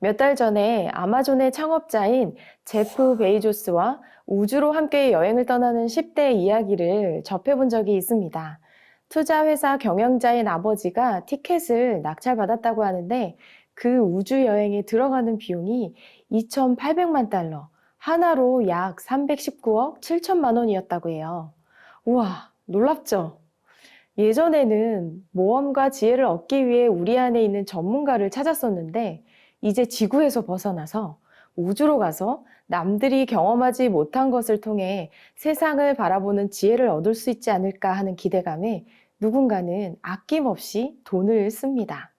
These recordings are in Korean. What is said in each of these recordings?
몇 달 전에 아마존의 창업자인 제프 베이조스와 우주로 함께 여행을 떠나는 10대 이야기를 접해본 적이 있습니다. 투자 회사 경영자인 아버지가 티켓을 낙찰받았다고 하는데 그 우주 여행에 들어가는 비용이 2,800만 달러, 하나로 약 319억 7천만 원이었다고 해요. 우와, 놀랍죠? 예전에는 모험과 지혜를 얻기 위해 우리 안에 있는 전문가를 찾았었는데 이제 지구에서 벗어나서 우주로 가서 남들이 경험하지 못한 것을 통해 세상을 바라보는 지혜를 얻을 수 있지 않을까 하는 기대감에 누군가는 아낌없이 돈을 씁니다.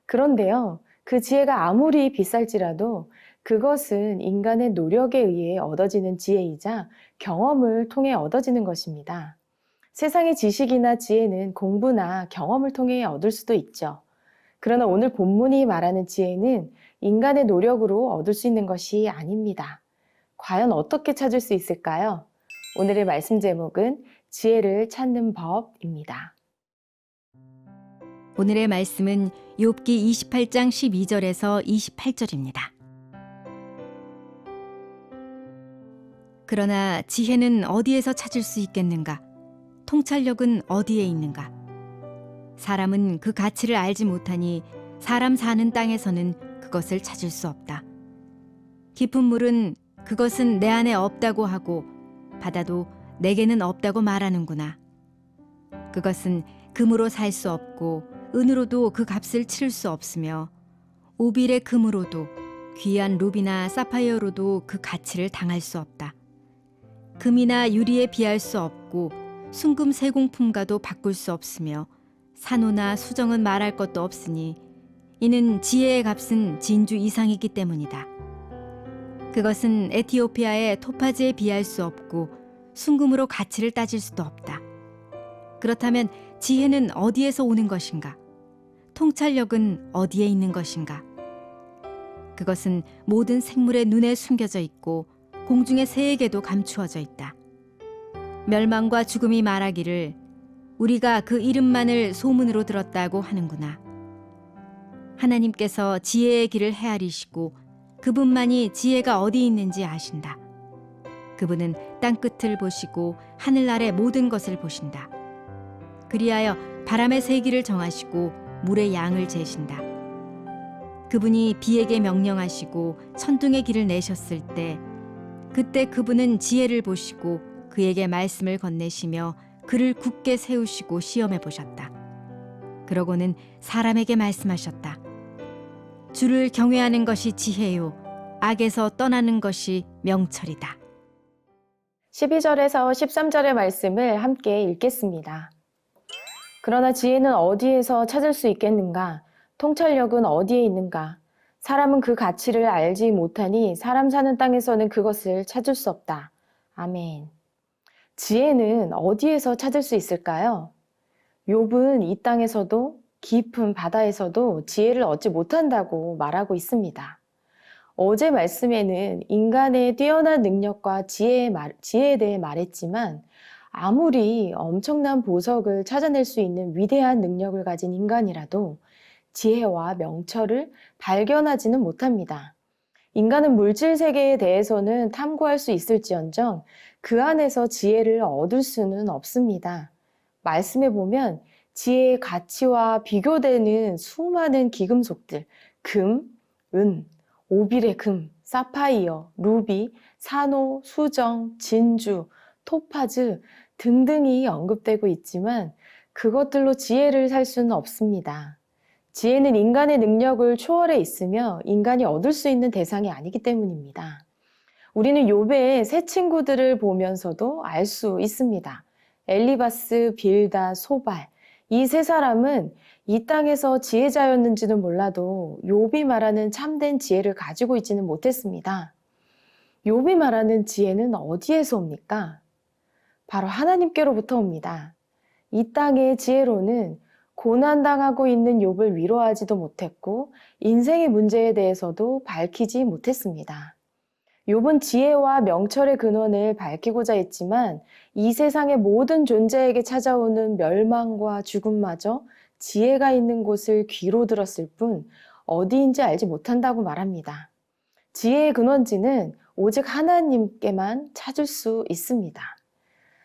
그런데요, 그 지혜가 아무리 비쌀지라도 그것은 인간의 노력에 의해 얻어지는 지혜이자 경험을 통해 얻어지는 것입니다. 세상의 지식이나 지혜는 공부나 경험을 통해 얻을 수도 있죠. 그러나 오늘 본문이 말하는 지혜는 인간의 노력으로 얻을 수 있는 것이 아닙니다. 과연 어떻게 찾을 수 있을까요? 오늘의 말씀 제목은 지혜를 찾는 법입니다. 오늘의 말씀은 욥기 28장 12절에서 28절입니다. 그러나 지혜는 어디에서 찾을 수 있겠는가? 통찰력은 어디에 있는가? 사람은 그 가치를 알지 못하니 사람 사는 땅에서는 그것을 찾을 수 없다. 깊은 물은 그것은 내 안에 없다고 하고 바다도 내게는 없다고 말하는구나. 그것은 금으로 살 수 없고 은으로도 그 값을 치를 수 없으며 오빌의 금으로도 귀한 루비나 사파이어로도 그 가치를 당할 수 없다. 금이나 유리에 비할 수 없고 순금 세공품과도 바꿀 수 없으며 산호나 수정은 말할 것도 없으니 이는 지혜의 값은 진주 이상이기 때문이다. 그것은 에티오피아의 토파즈에 비할 수 없고 순금으로 가치를 따질 수도 없다. 그렇다면 지혜는 어디에서 오는 것인가? 통찰력은 어디에 있는 것인가? 그것은 모든 생물의 눈에 숨겨져 있고 공중의 새에게도 감추어져 있다. 멸망과 죽음이 말하기를 우리가 그 이름만을 소문으로 들었다고 하는구나. 하나님께서 지혜의 길을 헤아리시고 그분만이 지혜가 어디 있는지 아신다. 그분은 땅끝을 보시고 하늘 아래 모든 것을 보신다. 그리하여 바람의 세기를 정하시고 물의 양을 재신다. 그분이 비에게 명령하시고 천둥의 길을 내셨을 때 그때 그분은 지혜를 보시고 그에게 말씀을 건네시며 그를 굳게 세우시고 시험해 보셨다. 그러고는 사람에게 말씀하셨다. 주를 경외하는 것이 지혜요 악에서 떠나는 것이 명철이다. 12절에서 13절의 말씀을 함께 읽겠습니다. 그러나 지혜는 어디에서 찾을 수 있겠는가? 통찰력은 어디에 있는가? 사람은 그 가치를 알지 못하니 사람 사는 땅에서는 그것을 찾을 수 없다. 아멘. 지혜는 어디에서 찾을 수 있을까요? 욥은 이 땅에서도 깊은 바다에서도 지혜를 얻지 못한다고 말하고 있습니다. 어제 말씀에는 인간의 뛰어난 능력과 지혜에 대해 말했지만 아무리 엄청난 보석을 찾아낼 수 있는 위대한 능력을 가진 인간이라도 지혜와 명철을 발견하지는 못합니다. 인간은 물질 세계에 대해서는 탐구할 수 있을지언정 그 안에서 지혜를 얻을 수는 없습니다. 말씀해 보면 지혜의 가치와 비교되는 수많은 기금속들, 금, 은, 오빌의 금, 사파이어, 루비, 산호, 수정, 진주, 토파즈 등등이 언급되고 있지만 그것들로 지혜를 살 수는 없습니다. 지혜는 인간의 능력을 초월해 있으며 인간이 얻을 수 있는 대상이 아니기 때문입니다. 우리는 욥의 세 친구들을 보면서도 알 수 있습니다. 엘리바스, 빌다, 소발. 이 세 사람은 이 땅에서 지혜자였는지는 몰라도 욥이 말하는 참된 지혜를 가지고 있지는 못했습니다. 욥이 말하는 지혜는 어디에서 옵니까? 바로 하나님께로부터 옵니다. 이 땅의 지혜로는 고난당하고 있는 욥을 위로하지도 못했고 인생의 문제에 대해서도 밝히지 못했습니다. 욥은 지혜와 명철의 근원을 밝히고자 했지만 이 세상의 모든 존재에게 찾아오는 멸망과 죽음마저 지혜가 있는 곳을 귀로 들었을 뿐 어디인지 알지 못한다고 말합니다. 지혜의 근원지는 오직 하나님께만 찾을 수 있습니다.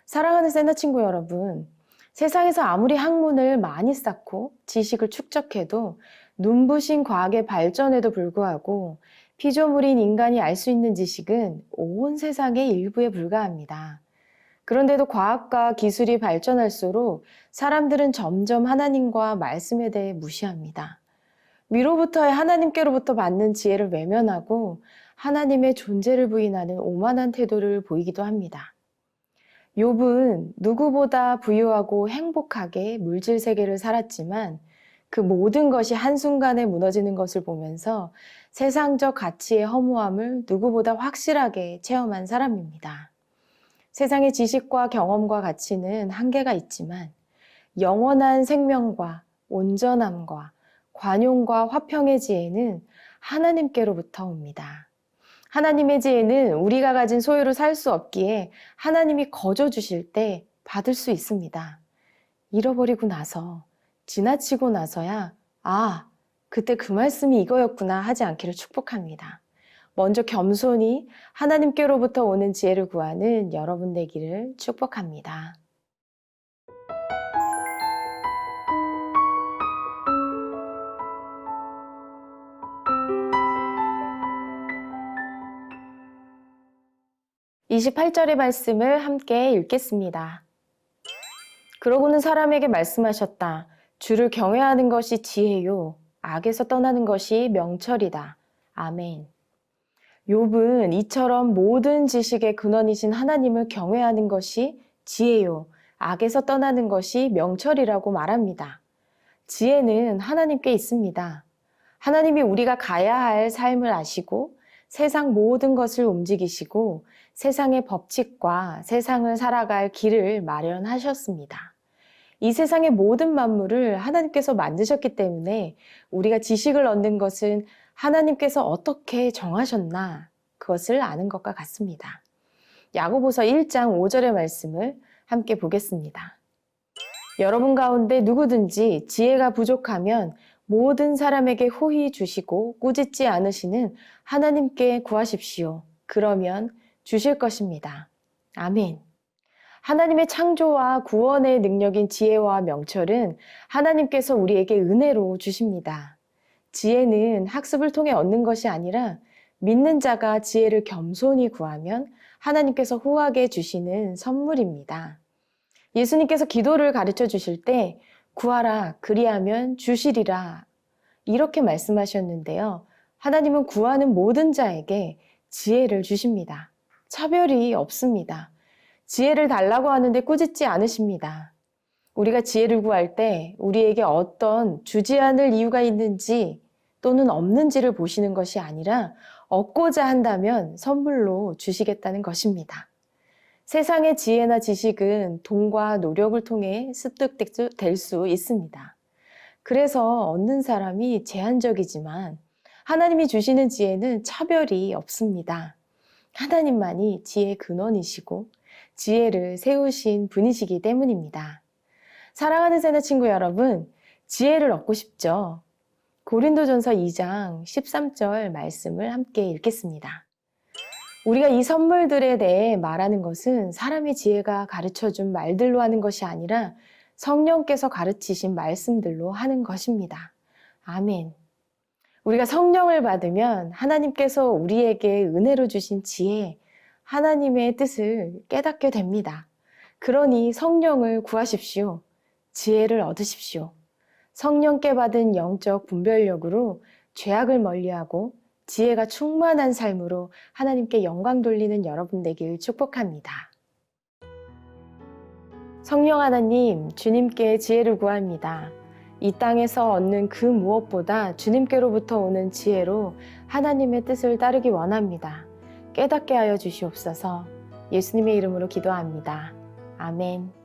사랑하는 세나 친구 여러분, 세상에서 아무리 학문을 많이 쌓고 지식을 축적해도 눈부신 과학의 발전에도 불구하고 피조물인 인간이 알 수 있는 지식은 온 세상의 일부에 불과합니다. 그런데도 과학과 기술이 발전할수록 사람들은 점점 하나님과 말씀에 대해 무시합니다. 위로부터의 하나님께로부터 받는 지혜를 외면하고 하나님의 존재를 부인하는 오만한 태도를 보이기도 합니다. 욥은 누구보다 부유하고 행복하게 물질 세계를 살았지만 그 모든 것이 한순간에 무너지는 것을 보면서 세상적 가치의 허무함을 누구보다 확실하게 체험한 사람입니다. 세상의 지식과 경험과 가치는 한계가 있지만 영원한 생명과 온전함과 관용과 화평의 지혜는 하나님께로부터 옵니다. 하나님의 지혜는 우리가 가진 소유로 살 수 없기에 하나님이 거저 주실 때 받을 수 있습니다. 잃어버리고 나서, 지나치고 나서야 그때 그 말씀이 이거였구나 하지 않기를 축복합니다. 먼저 겸손히 하나님께로부터 오는 지혜를 구하는 여러분 되기를 축복합니다. (28절의) 말씀을 함께 읽겠습니다. 그러고는 사람에게 말씀하셨다. 주를 경외하는 것이 지혜요, 악에서 떠나는 것이 명철이다. 아멘. 욥은 이처럼 모든 지식의 근원이신 하나님을 경외하는 것이 지혜요, 악에서 떠나는 것이 명철이라고 말합니다. 지혜는 하나님께 있습니다. 하나님이 우리가 가야 할 삶을 아시고 세상 모든 것을 움직이시고 세상의 법칙과 세상을 살아갈 길을 마련하셨습니다. 이 세상의 모든 만물을 하나님께서 만드셨기 때문에 우리가 지식을 얻는 것은 하나님께서 어떻게 정하셨나 그것을 아는 것과 같습니다. 야고보서 1장 5절의 말씀을 함께 보겠습니다. 여러분 가운데 누구든지 지혜가 부족하면 모든 사람에게 호히 주시고 꾸짖지 않으시는 하나님께 구하십시오. 그러면 주실 것입니다. 아멘. 하나님의 창조와 구원의 능력인 지혜와 명철은 하나님께서 우리에게 은혜로 주십니다. 지혜는 학습을 통해 얻는 것이 아니라 믿는 자가 지혜를 겸손히 구하면 하나님께서 후하게 주시는 선물입니다. 예수님께서 기도를 가르쳐 주실 때 구하라 그리하면 주시리라 이렇게 말씀하셨는데요. 하나님은 구하는 모든 자에게 지혜를 주십니다. 차별이 없습니다. 지혜를 달라고 하는데 꾸짖지 않으십니다. 우리가 지혜를 구할 때 우리에게 어떤 주지 않을 이유가 있는지 또는 없는지를 보시는 것이 아니라 얻고자 한다면 선물로 주시겠다는 것입니다. 세상의 지혜나 지식은 돈과 노력을 통해 습득될 수 있습니다. 그래서 얻는 사람이 제한적이지만 하나님이 주시는 지혜는 차별이 없습니다. 하나님만이 지혜의 근원이시고 지혜를 세우신 분이시기 때문입니다. 사랑하는 세나 친구 여러분, 지혜를 얻고 싶죠? 고린도전서 2장 13절 말씀을 함께 읽겠습니다. 우리가 이 선물들에 대해 말하는 것은 사람의 지혜가 가르쳐준 말들로 하는 것이 아니라 성령께서 가르치신 말씀들로 하는 것입니다. 아멘. 우리가 성령을 받으면 하나님께서 우리에게 은혜로 주신 지혜, 하나님의 뜻을 깨닫게 됩니다. 그러니 성령을 구하십시오. 지혜를 얻으십시오. 성령께 받은 영적 분별력으로 죄악을 멀리하고 지혜가 충만한 삶으로 하나님께 영광 돌리는 여러분 되길 축복합니다. 성령 하나님, 주님께 지혜를 구합니다. 이 땅에서 얻는 그 무엇보다 주님께로부터 오는 지혜로 하나님의 뜻을 따르기 원합니다. 깨닫게 하여 주시옵소서. 예수님의 이름으로 기도합니다. 아멘.